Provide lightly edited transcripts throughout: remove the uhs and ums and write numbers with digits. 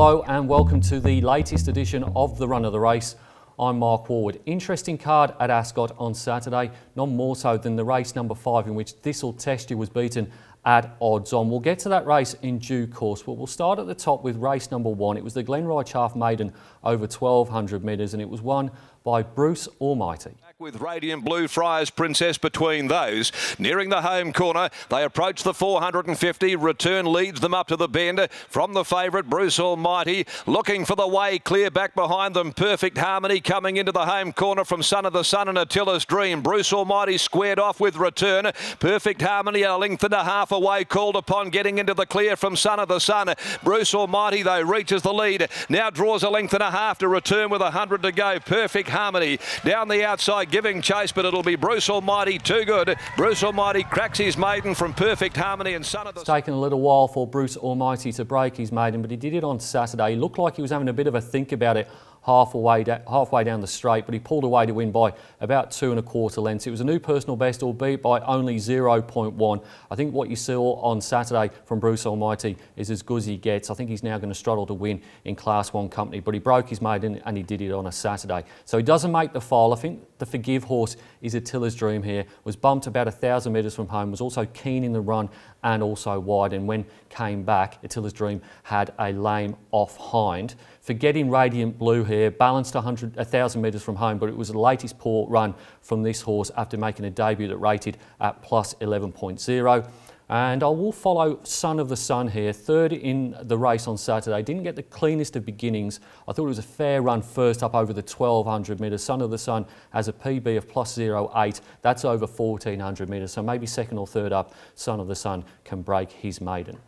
Hello and welcome to the latest edition of The Run of the Race. I'm Mark Warwood. Interesting card at Ascot on Saturday, none more so than the race number 5 in which Thistle Test You was beaten at odds on. We'll get to that race in due course, but we'll start at the top with race number 1. It was the Glenroy Chaff Maiden over 1200 metres and it was won by Bruce Almighty. With Radiant Blue Friars Princess between those. Nearing the home corner, they approach the 450. Return leads them up to the bend from the favourite Bruce Almighty. Looking for the way clear back behind them. Perfect Harmony coming into the home corner from Son of the Sun and Attila's Dream. Bruce Almighty squared off with Return. Perfect Harmony a length and a half away, called upon getting into the clear from Son of the Sun. Bruce Almighty though reaches the lead. Now draws a length and a half to Return with 100 to go. Perfect Harmony down the outside giving chase, but it'll be Bruce Almighty too good. Bruce Almighty cracks his maiden from Perfect Harmony and Son of the... It's taken a little while for Bruce Almighty to break his maiden, but he did it on Saturday. He looked like he was having a bit of a think about it halfway down the straight, but he pulled away to win by about 2 1/4 lengths. It was a new personal best, albeit by only 0.1. I think what you saw on Saturday from Bruce Almighty is as good as he gets. I think he's now going to struggle to win in Class 1 company, but he broke his maiden and he did it on a Saturday. So he doesn't make the file. I think the Forgive horse is Attila's Dream here. Was bumped about 1,000 metres from home, was also keen in the run and also wide, and when came back, Attila's Dream had a lame off hind. Forgetting Radiant Blue here, balanced 1,000 metres from home, but it was the latest poor run from this horse after making a debut that rated at plus 11.0. And I will follow Son of the Sun here, third in the race on Saturday. Didn't get the cleanest of beginnings. I thought it was a fair run first up over the 1,200 metres. Son of the Sun has a PB of plus 0.8. That's over 1,400 metres. So maybe second or third up, Son of the Sun can break his maiden.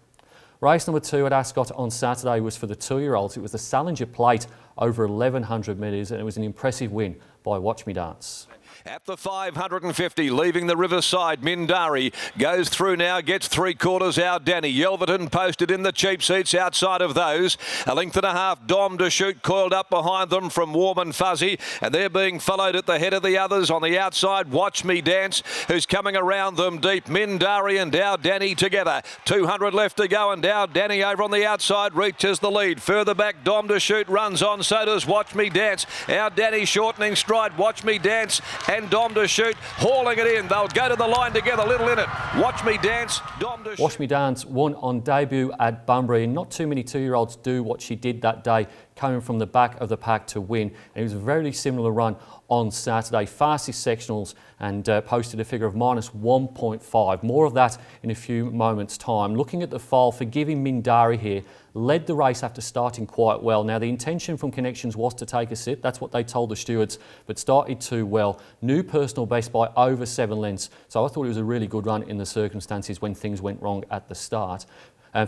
Race number 2 at Ascot on Saturday was for the 2-year-olds. It was the Salinger Plate over 1,100 metres and it was an impressive win by Watch Me Dance. At the 550, leaving the riverside, Mindari goes through now, gets 3/4 out. Danny Yelverton posted in the cheap seats outside of those. A length and a half, Dom to Shoot coiled up behind them from Warm and Fuzzy, and they're being followed at the head of the others on the outside. Watch Me Dance, who's coming around them deep. Mindari and Dow Danny together. 200 left to go, and Dow Danny over on the outside reaches the lead. Further back, Dom to Shoot runs on, so does Watch Me Dance. Our Danny shortening stride, Watch Me Dance and Dom to Shoot, hauling it in. They'll go to the line together, little in it. Watch Me Dance, Dom to Shoot. Watch Me Dance won on debut at Bunbury, and not too many 2-year-olds do what she did that day, coming from the back of the pack to win. And it was a very similar run on Saturday, fastest sectionals, and posted a figure of minus 1.5. More of that in a few moments' time. Looking at the file, Forgiving Mindari here led the race after starting quite well. Now, the intention from Connections was to take a sip. That's what they told the stewards, but started too well. New personal best by over 7 lengths. So I thought it was a really good run in the circumstances when things went wrong at the start.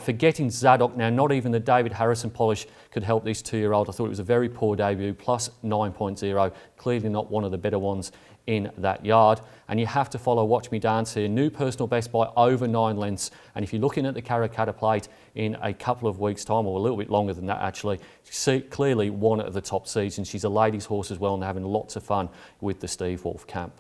Forgetting Zadok, now not even the David Harrison polish could help this 2-year-old. I thought it was a very poor debut, plus 9.0. Clearly not one of the better ones in that yard. And you have to follow Watch Me Dance here. New personal best by over 9 lengths. And if you're looking at the Karrakatta Plate in a couple of weeks' time, or a little bit longer than that actually, you see clearly one of the top seeds. And she's a ladies' horse as well and having lots of fun with the Steve Wolf camp.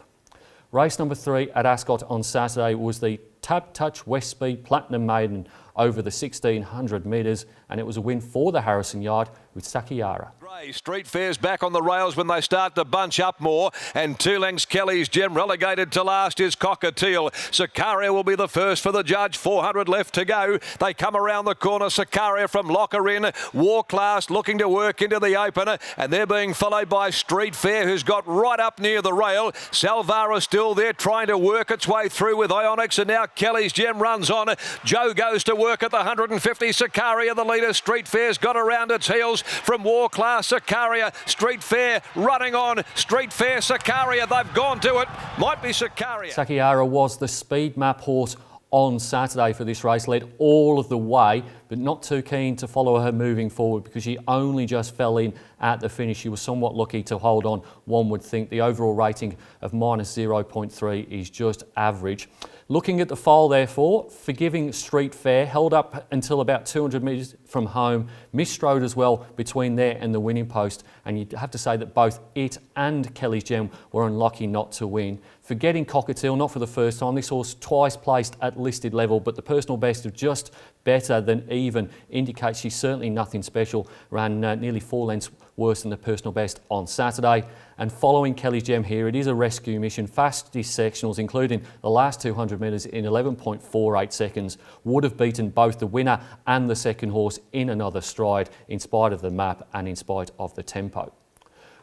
Race number 3 at Ascot on Saturday was the Tab Touch West Speed Platinum Maiden over the 1,600 metres, and it was a win for the Harrison Yard with Sakiara. Street Fair's back on the rails when they start to bunch up more, and 2 lengths Kelly's Gem. Relegated to last is Cockatiel. Sicaria will be the first for the judge. 400 left to go. They come around the corner. Sicaria from Locker in. War Class looking to work into the opener, and they're being followed by Street Fair, who's got right up near the rail. Salvara still there trying to work its way through with Ionix, and now Kelly's Gem runs on. Joe goes to work at the 150. Sicaria the leader. Street Fair's got around its heels from War Class. Sicaria, Street Fair running on. Street Fair, Sicaria, they've gone to it. Might be Sicaria. Sakiara was the speed map horse on Saturday for this race, led all of the way, but not too keen to follow her moving forward because she only just fell in at the finish. She was somewhat lucky to hold on, one would think. The overall rating of minus 0.3 is just average. Looking at the file, therefore, Forgiving Street Fair held up until about 200 metres from home, misstrode as well between there and the winning post, and you'd have to say that both it and Kelly's Gem were unlucky not to win. Forgetting Cockatiel, not for the first time, this horse twice placed at listed level, but the personal best of just better than even indicates she's certainly nothing special. Ran nearly 4 lengths worse than the personal best on Saturday. And following Kelly's Gem here, it is a rescue mission. Fastest sectionals, including the last 200 metres in 11.48 seconds, would have beaten both the winner and the second horse in another stride, in spite of the map and in spite of the tempo.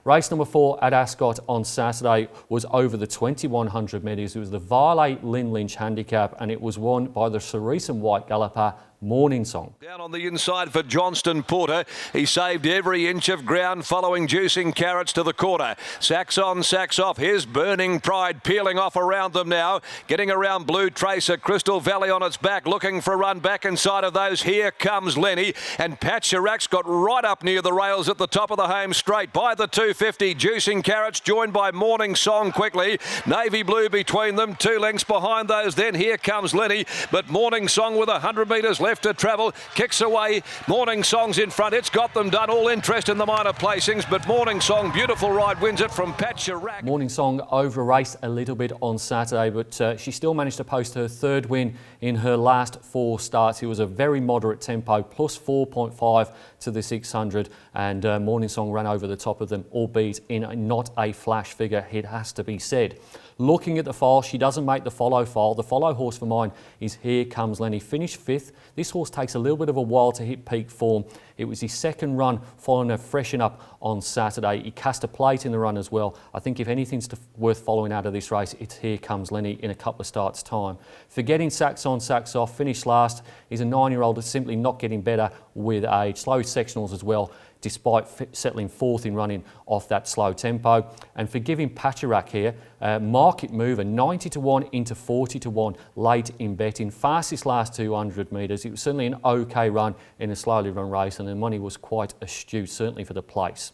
Race number 4 at Ascot on Saturday was over the 2100 metres. It was the Varley Lynn Lynch handicap, and it was won by the Cerise and White galloper Morning Song. Down on the inside for Johnston Porter. He saved every inch of ground following Juicing Carrots to the quarter. Sacks on, sacks off. Here's Burning Pride peeling off around them now. Getting around Blue Tracer. Crystal Valley on its back, looking for a run back inside of those. Here comes Lenny. And Pat Chirac's got right up near the rails at the top of the home straight by the 250. Juicing Carrots joined by Morning Song quickly. Navy Blue between them. 2 lengths behind those. Then here comes Lenny. But Morning Song with 100 metres left to travel, kicks away. Morning Song's in front. It's got them done. All interest in the minor placings, but Morning Song, beautiful ride, wins it from Pat Chirac. Morning Song over-raced a little bit on Saturday, but she still managed to post her third win in her last 4 starts. It was a very moderate tempo, plus 4.5 to the 600, and Morning Song ran over the top of them, albeit in not a flash figure, it has to be said. Looking at the file, she doesn't make the follow file. The follow horse for mine is Here Comes Lenny. Finished 5th. This horse takes a little bit of a while to hit peak form. It was his second run following a freshen up on Saturday. He cast a plate in the run as well. I think if anything's worth following out of this race, it's Here Comes Lenny in a couple of starts' time. Forgetting Sacks on, Sacks off, finished last. He's a 9-year-old that's simply not getting better with age. Slow sectionals as well, despite settling 4th in running off that slow tempo. And Forgiving Patcherack here, market mover, 90 to 1 into 40 to 1 late in betting. Fastest last 200 metres. It was certainly an okay run in a slowly run race, and the money was quite astute, certainly for the place.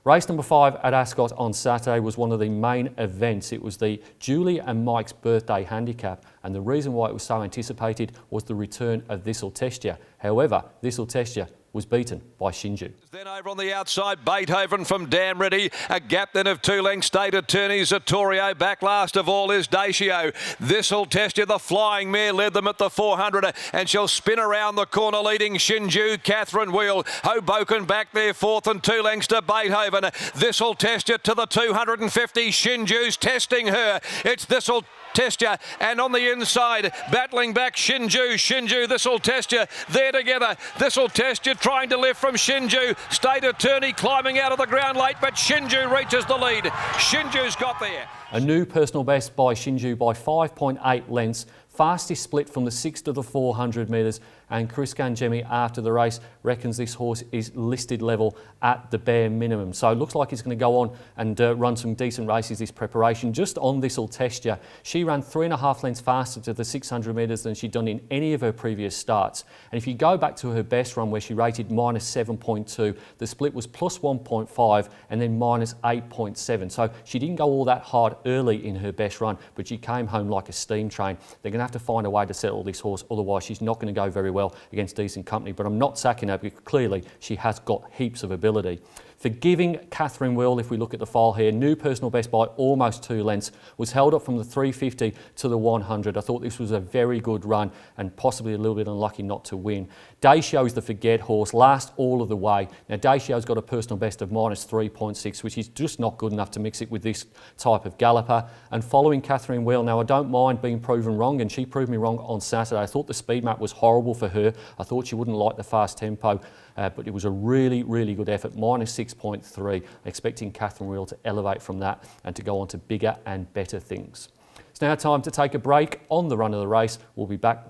Race number 5 at Ascot on Saturday was one of the main events. It was the Julie and Mike's birthday handicap, and the reason why it was so anticipated was the return of This'll Test Ya. However, This'll Test Ya was beaten by Shinju. Then over on the outside, Beethoven from Damn Ready. A gap then of 2 lengths. State Attorney Zatorio. Back last of all is Dacio. This'll Test Ya. The flying mare led them at the 400, and she'll spin around the corner leading Shinju. Catherine Wheel. Hoboken back there 4th and 2 lengths to Beethoven. This'll Test Ya to the 250. Shinju's testing her. It's This'll Test Ya, and on the inside, battling back Shinju, This'll Test Ya, there together, This'll Test Ya trying to lift from Shinju, State Attorney climbing out of the ground late, but Shinju reaches the lead. Shinju's got there. A new personal best by Shinju by 5.8 lengths, fastest split from the 6 to the 400 metres, and Chris Gangemi after the race reckons this horse is listed level at the bare minimum. So it looks like he's going to go on and run some decent races this preparation. Just on This'll Test Ya, she ran 3.5 lengths faster to the 600 metres than she'd done in any of her previous starts. And if you go back to her best run where she rated minus 7.2, the split was plus 1.5 and then minus 8.7. So she didn't go all that hard early in her best run, but she came home like a steam train. They're going to have to find a way to settle this horse, otherwise she's not going to go very well against decent company. But I'm not sacking her because clearly she has got heaps of ability. Forgiving Catherine Wheel, if we look at the file here, new personal best by almost 2 lengths, was held up from the 350 to the 100. I thought this was a very good run and possibly a little bit unlucky not to win. Dacio is the forget horse, last all of the way. Now Dacio's got a personal best of minus 3.6, which is just not good enough to mix it with this type of galloper. And following Catherine Wheel, now I don't mind being proven wrong, and she proved me wrong on Saturday. I thought the speed map was horrible for her. I thought she wouldn't like the fast tempo. But it was a really, really good effort, minus 6.3, expecting Catherine Wheel to elevate from that and to go on to bigger and better things. It's now time to take a break on the run of the race. We'll be back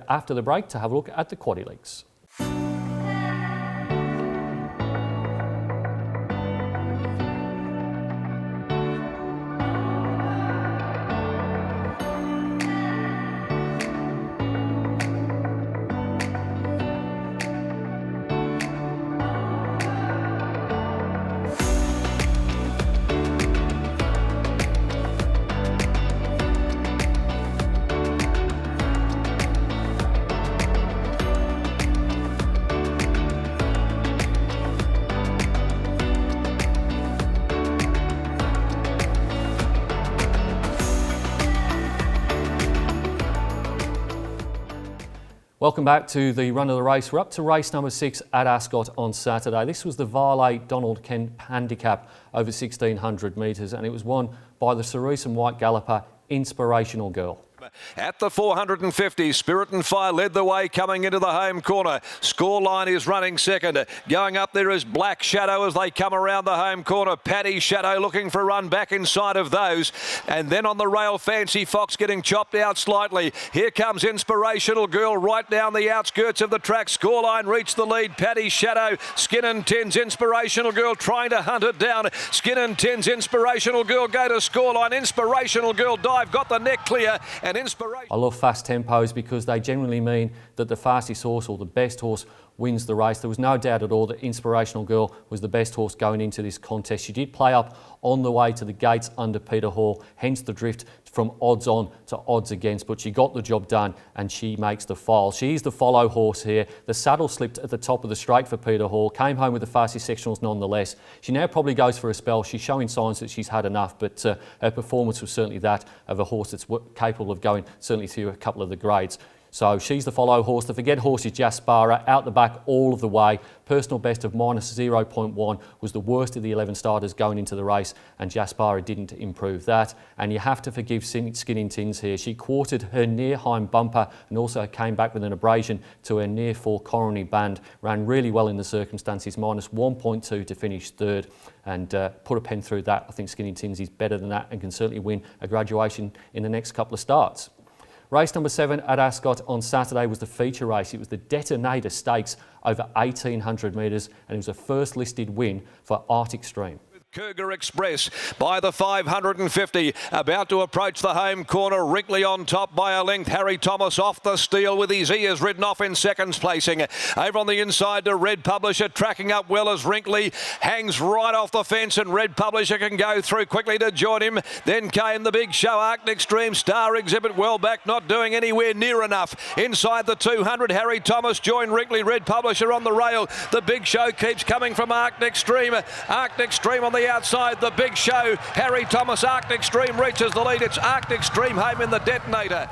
after the break to have a look at the quaddie leagues. Welcome back to the run of the race. We're up to race number 6 at Ascot on Saturday. This was the Varley Donald Kent handicap over 1,600 metres, and it was won by the Cerise and White galloper Inspirational Girl. At the 450, Spirit and Fire led the way coming into the home corner. Scoreline is running second. Going up there is Black Shadow as they come around the home corner. Paddy Shadow looking for a run back inside of those. And then on the rail, Fancy Fox getting chopped out slightly. Here comes Inspirational Girl right down the outskirts of the track. Scoreline reached the lead. Paddy Shadow, Skin and Tins, Inspirational Girl trying to hunt it down. Skin and Tins, Inspirational Girl go to Scoreline. Inspirational Girl dive, got the neck clear. And I love fast tempos because they generally mean that the fastest horse or the best horse wins the race. There was no doubt at all that Inspirational Girl was the best horse going into this contest. She did play up on the way to the gates under Peter Hall, hence the drift from odds on to odds against, but she got the job done and she makes the file. She's the follow horse here. The saddle slipped at the top of the straight for Peter Hall, came home with the fastest sectionals nonetheless. She now probably goes for a spell. She's showing signs that she's had enough, but her performance was certainly that of a horse that's capable of going certainly through a couple of the grades. So she's the follow horse. The forget horse is Jaspara, out the back all of the way. Personal best of minus 0.1 was the worst of the 11 starters going into the race, and Jaspara didn't improve that. And you have to forgive Skinny Tins here. She quartered her near hind bumper and also came back with an abrasion to her near fore coronary band. Ran really well in the circumstances, minus 1.2 to finish third, and put a pen through that. I think Skinny Tins is better than that and can certainly win a graduation in the next couple of starts. Race number 7 at Ascot on Saturday was the feature race. It was the Detonator Stakes over 1,800 metres, and it was a first listed win for Arctic Stream. Cougar Express by the 550, about to approach the home corner. Wrigley on top by a length. Harry Thomas off the steel with his ears ridden off in seconds placing. Over on the inside to Red Publisher, tracking up well as Wrigley hangs right off the fence, and Red Publisher can go through quickly to join him. Then came the big show, Arctic Stream, Star Exhibit well back, not doing anywhere near enough. Inside the 200, Harry Thomas joined Wrigley. Red Publisher on the rail. The big show keeps coming from Arctic Stream. Arctic Stream on the outside, the big show. Harry Thomas, Arctic Stream reaches the lead. It's Arctic Stream home in the Detonator.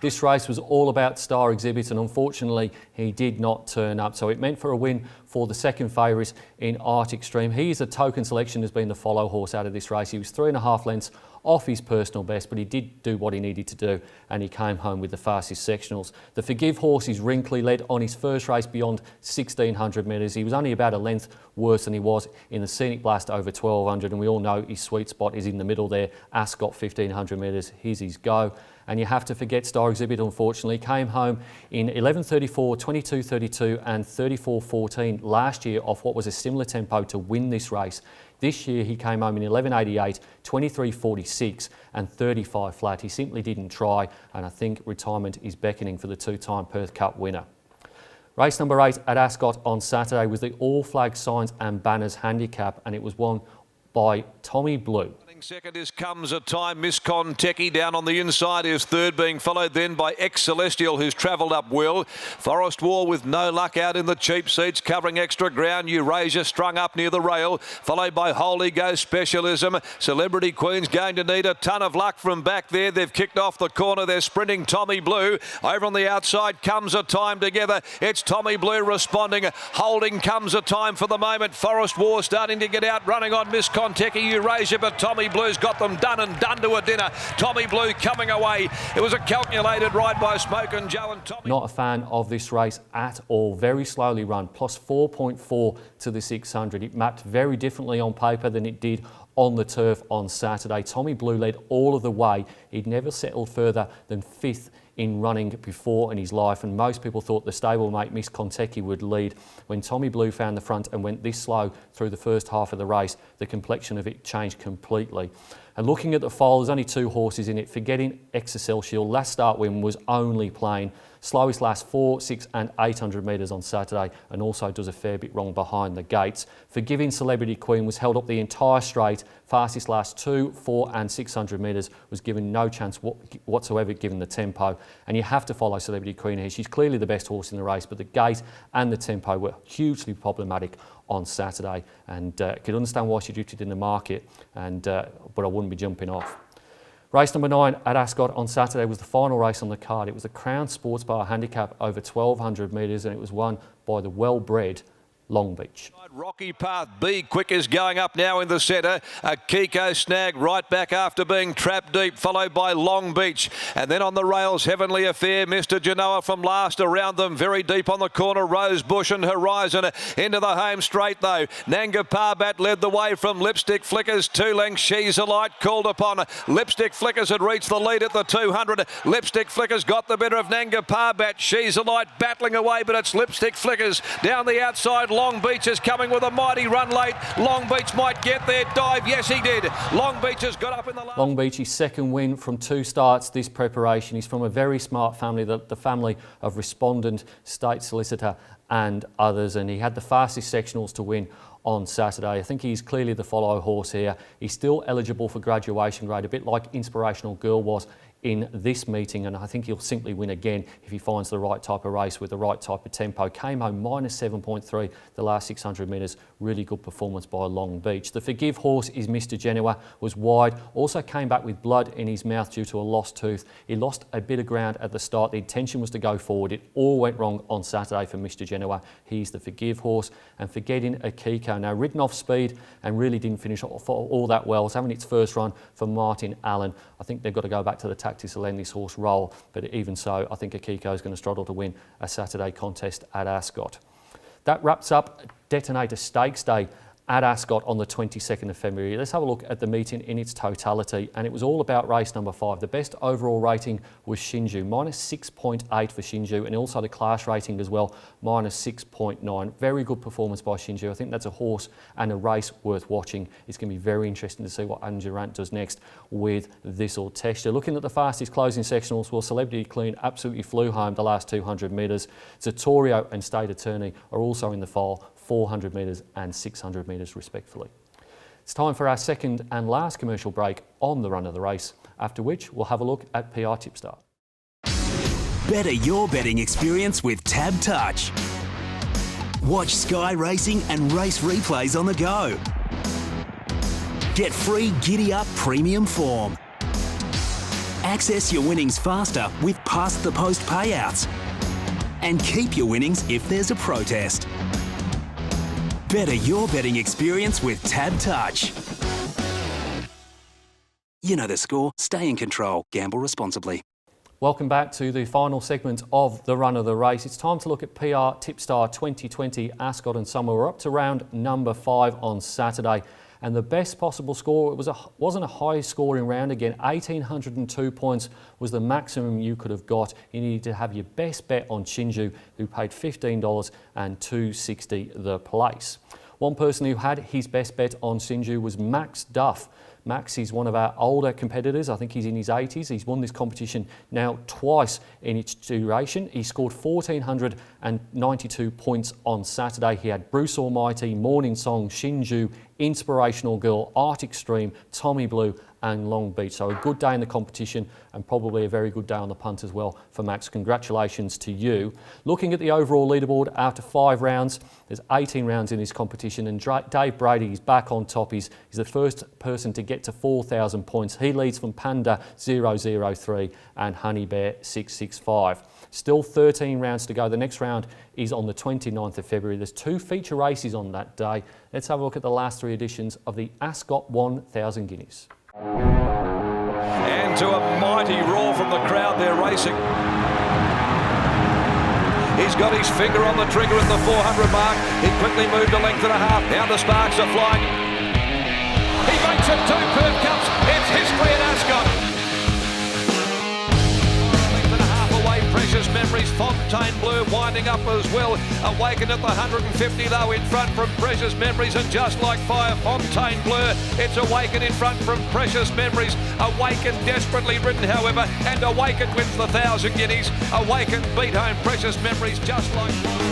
This race was all about Star Exhibit, and unfortunately he did not turn up, so it meant for a win for the second favourite in Arctic Stream. He is a token selection, has been the follow horse out of this race. He was 3.5 lengths off his personal best, but he did do what he needed to do, and he came home with the fastest sectionals. The Forgive horse is Wrinkly, led on his first race beyond 1,600 metres. He was only about a length worse than he was in the Scenic Blast over 1,200, and we all know his sweet spot is in the middle there. Ascot 1,500 metres, here's his go. And you have to forget Star Exhibit, unfortunately, came home in 11.34, 22.32 and 34.14 last year off what was a similar tempo to win this race. This year he came home in 11.88, 23.46 and 35 flat. He simply didn't try, and I think retirement is beckoning for the two-time Perth Cup winner. Race number 8 at Ascot on Saturday was the All Flag Signs and Banners handicap, and it was won by Tommy Blue. Second is Comes a Time. Miss Conteki down on the inside is third, being followed then by Ex Celestial, who's travelled up well. Forest War with no luck out in the cheap seats, covering extra ground. Eurasia strung up near the rail, followed by Holy Ghost Specialism. Celebrity Queen's going to need a ton of luck from back there. They've kicked off the corner. They're sprinting Tommy Blue. Over on the outside, Comes a Time together. It's Tommy Blue responding. Holding Comes a Time for the moment. Forest War starting to get out, running on Miss Conteki, Eurasia, but Tommy Blue's got them done and done to a dinner. Tommy Blue coming away. It was a calculated ride by Smoke and Joe and Tommy. Not a fan of this race at all. Very slowly run, plus 4.4 to the 600. It mapped very differently on paper than it did on the turf on Saturday. Tommy Blue led all of the way. He'd never settled further than 5th in running before in his life, and most people thought the stablemate Miss Conteki would lead. When Tommy Blue found the front and went this slow through the first half of the race, the complexion of it changed completely. And looking at the foal, there's only 2 horses in it. Forgetting Excelsior, last start win was only plain. Slowest last 4, 6 and 800 metres on Saturday, and also does a fair bit wrong behind the gates. Forgiving Celebrity Queen was held up the entire straight. Fastest last 2, 4 and 600 metres, was given no chance whatsoever given the tempo. And you have to follow Celebrity Queen here. She's clearly the best horse in the race, but the gate and the tempo were hugely problematic on Saturday, and could understand why she drifted in the market, and but I wouldn't be jumping off. Race number 9 at Ascot on Saturday was the final race on the card. It was the Crown Sports Bar handicap over 1,200 metres, and it was won by the well-bred Long Beach. Rocky Path, Be Quick is going up now in the centre. Kiko Snag right back after being trapped deep, followed by Long Beach. And then on the rails, Heavenly Affair, Mr. Genoa from last around them. Very deep on the corner, Rose Bush and Horizon. Into the home straight though. Nanga Parbat led the way from Lipstick Flickers. 2 lengths, She's a Light called upon. Lipstick Flickers had reached the lead at the 200. Lipstick Flickers got the better of Nanga Parbat. She's a Light battling away, but it's Lipstick Flickers down the outside. Long Beach is coming with a mighty run late. Long Beach might get there. Dive, yes he did. Long Beach has got up in the last. Long Beach, his second win from 2 starts this preparation. He's from a very smart family, the family of Respondent, State Solicitor and others, and he had the fastest sectionals to win on Saturday. I think he's clearly the follow horse here. He's still eligible for graduation grade, a bit like Inspirational Girl was in this meeting, and I think he'll simply win again if he finds the right type of race with the right type of tempo. Came home -7.3 the last 600 metres. Really good performance by Long Beach. The Forgive horse is Mr. Genoa, was wide, also came back with blood in his mouth due to a lost tooth. He lost a bit of ground at the start. The intention was to go forward. It all went wrong on Saturday for Mr. Genoa. He's the Forgive horse. And Forgetting Akiko, now ridden off speed and really didn't finish off all that well. It's having its first run for Martin Allen. I think they've got to go back to the tactics to let this horse roll, but even so, I think Akiko is going to struggle to win a Saturday contest at Ascot. That wraps up Detonator Stakes Day at Ascot on the 22nd of February. Let's have a look at the meeting in its totality, and it was all about race number 5. The best overall rating was Shinju, -6.8 for Shinju, and also the class rating as well, -6.9. Very good performance by Shinju. I think that's a horse and a race worth watching. It's going to be very interesting to see what Anjurant does next with this or Texture. Looking at the fastest closing sectionals, well, Celebrity Clean absolutely flew home the last 200 metres. Zatorio and State Attorney are also in the file, 400 metres and 600 metres respectively. It's time for our second and last commercial break on the run of the race, after which we'll have a look at PR Tipstar. Better your betting experience with Tab Touch. Watch Sky Racing and race replays on the go. Get free Giddy Up premium form. Access your winnings faster with past the post payouts. And keep your winnings if there's a protest. Better your betting experience with Tab Touch. You know the score. Stay in control. Gamble responsibly. Welcome back to the final segment of the run of the race. It's time to look at PR Tipstar 2020 Ascot and Summer. We're up to round number 5 on Saturday. And the best possible score, wasn't a high scoring round again. 1,802 points was the maximum you could have got. You needed to have your best bet on Shinju, who paid $15 and $2.60 the place. One person who had his best bet on Shinju was Max Duff. Max is one of our older competitors. I think he's in his 80s. He's won this competition now twice in its duration. He scored 1,492 points on Saturday. He had Bruce Almighty, Morning Song, Shinju, Inspirational Girl, Arctic Stream, Tommy Blue and Long Beach. So a good day in the competition and probably a very good day on the punt as well for Max. Congratulations to you. Looking at the overall leaderboard after 5 rounds, there's 18 rounds in this competition and Dave Brady is back on top. He's the first person to get to 4,000 points. He leads from Panda 003 and Honey Bear 665. Still 13 rounds to go. The next round is on the 29th of February. There's 2 feature races on that day. Let's have a look at the last 3 editions of the Ascot 1000 Guineas. And to a mighty roar from the crowd, they're racing. He's got his finger on the trigger at the 400 mark. He quickly moved a length and a half. Now the sparks are flying. He makes it 2 Perth Cups. It's history at Ascot. Precious Memories, Fontaine Bleu winding up as well. Awakened at the 150 though in front from Precious Memories, and just like fire, Fontaine Bleu. It's Awakened in front from Precious Memories. Awakened desperately ridden however, and Awakened wins the 1,000 Guineas. Awakened beat home Precious Memories just like fire.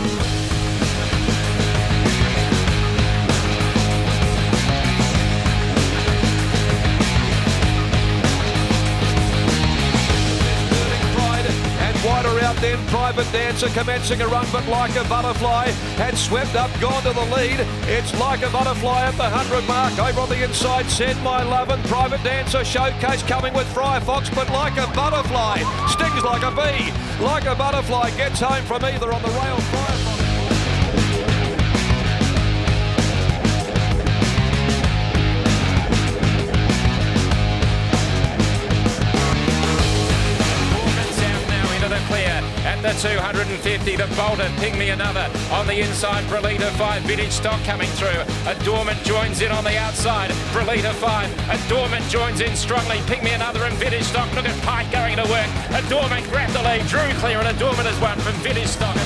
Wider clear out then. Private Dancer commencing a run, but Like a Butterfly had swept up, gone to the lead. It's Like a Butterfly at the 100 mark. Over on the inside, Send My Love, and Private Dancer Showcase coming with Friar Fox, but Like a Butterfly stings like a bee. Like a Butterfly gets home from either on the rail. Friar Fox. Clear at the 250, the Bolton, Ping Me Another on the inside. Bralita 5, Vintage Stock coming through. Adornment joins in on the outside. Bralita 5, Adornment joins in strongly. Ping Me Another and Vintage Stock. Look at Pike going to work. Adornment grabbed the lead, drew clear, and Adornment has won from Vintage Stock.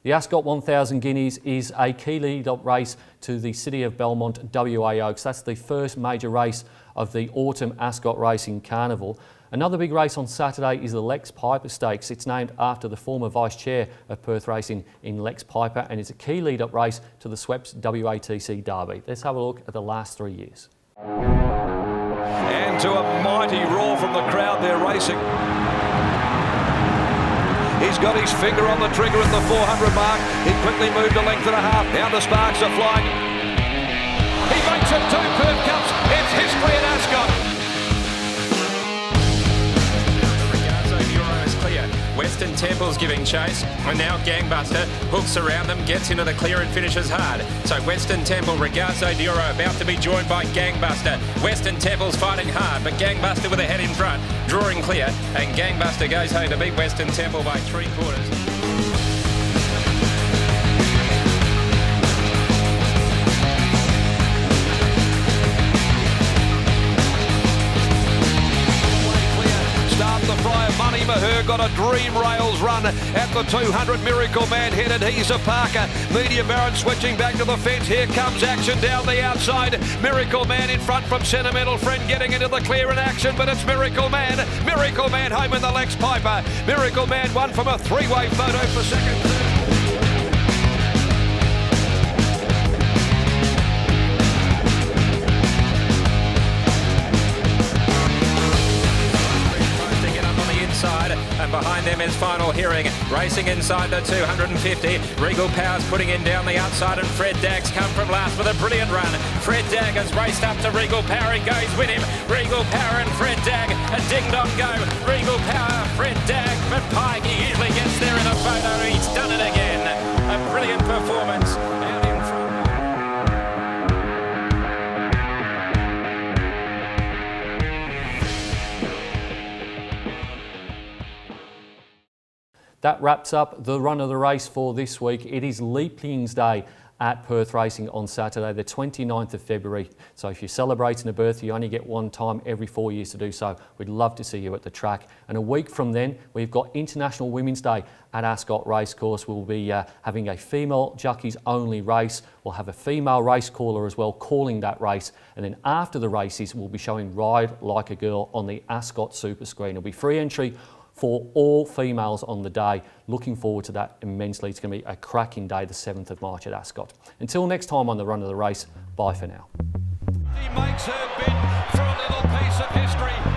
The Ascot 1000 Guineas is a key lead-up race to the City of Belmont WA Oaks. That's the first major race of the Autumn Ascot Racing Carnival. Another big race on Saturday is the Lex Piper Stakes. It's named after the former Vice Chair of Perth Racing in Lex Piper, and it's a key lead-up race to the Sweps WATC Derby. Let's have a look at the last 3 years. And to a mighty roar from the crowd there racing. He's got his finger on the trigger at the 400 mark. He quickly moved a length and a half. Now the sparks are flying. He makes it 2 Perth Cups. It's history at Ascot. Regazzo Euro is clear. Western Temple's giving chase. And now Gangbuster hooks around them, gets into the clear and finishes hard. So Western Temple, Regazzo Euro about to be joined by Gangbuster. Western Temple's fighting hard, but Gangbuster with a head in front, drawing clear, and Gangbuster goes home to beat Western Temple by 3/4. Money Maher got a dream rails run at the 200. Miracle Man headed. He's a Parker. Media Baron switching back to the fence. Here comes action down the outside. Miracle Man in front from Sentimental Friend getting into the clear in action, but it's Miracle Man. Miracle Man home in the Lex Piper. Miracle Man won from a 3-way photo for second. And behind them is Final Hearing, racing inside the 250. Regal Powers putting in down the outside, and Fred Dagg's come from last with a brilliant run. Fred Dagg has raced up to Regal Power. He goes with him. Regal Power and Fred Dagg, a ding-dong go. Regal Power, Fred Dagg, but Pike, he usually gets there in a photo. He's done it again. A brilliant performance out in front. That wraps up the run of the race for this week. It is Leaplings Day at Perth Racing on Saturday, the 29th of February. So if you're celebrating a birthday, you only get one time every 4 years to do so. We'd love to see you at the track. And a week from then, we've got International Women's Day at Ascot Racecourse. We'll be having a female jockeys only race. We'll have a female race caller as well calling that race. And then after the races, we'll be showing Ride Like a Girl on the Ascot Super Screen. It'll be free entry for all females on the day. Looking forward to that immensely. It's going to be a cracking day, the 7th of March at Ascot. Until next time on the Run of the Race, bye for now. He makes her bid for a little piece of history.